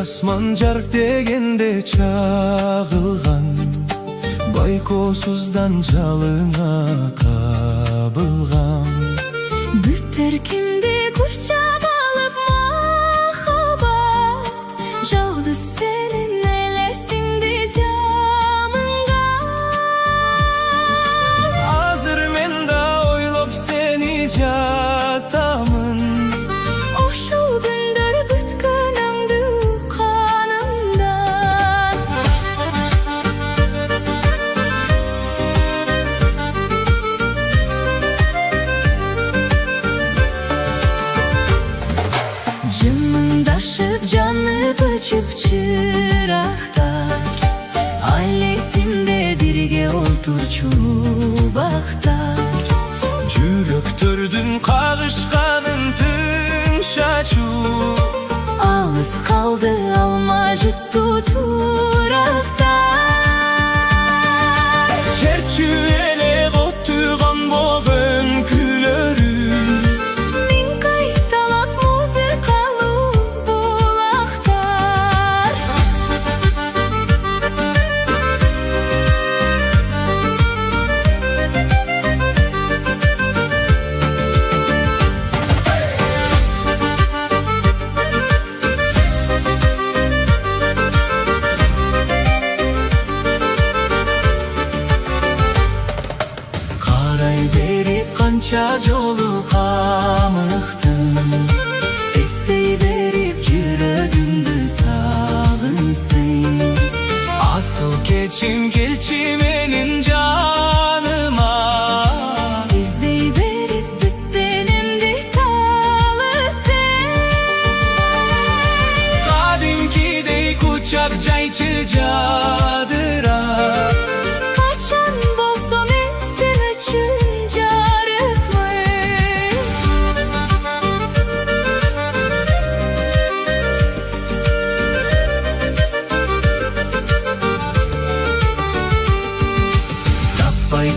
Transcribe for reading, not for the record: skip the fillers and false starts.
Asman жарк дегенде чагылган, байкоосуздан жалыңа кабылган. Бүтер кимди курчап алып махаббат, жауды сенин элесиңди жамынга. Азыр мен да ойлоп сени жатамын. Ошол күндөр бүткөн өңдү канымдан. Жымыңдашып жанып өчүп чырактар, ал эсимде бирге олтурчу бактар. Жүрөктөрдүн кагышканын тыңшачу, Алыс қалды алма жұтты турақтар. черчү эле коттуган болгон күлөрүм. Мен кайталап музыкалуу булактар. Карай берип канча жолу камыктым, эстей берип жүрөгүмдү сагынттым. Асыл кечим келчи менин жаныма, İzdey berip büttenimdi talıttım. кадимкидей кучак жайчы жадыра. Kaçan bolsa men sen üçün jarıkmın. Таппай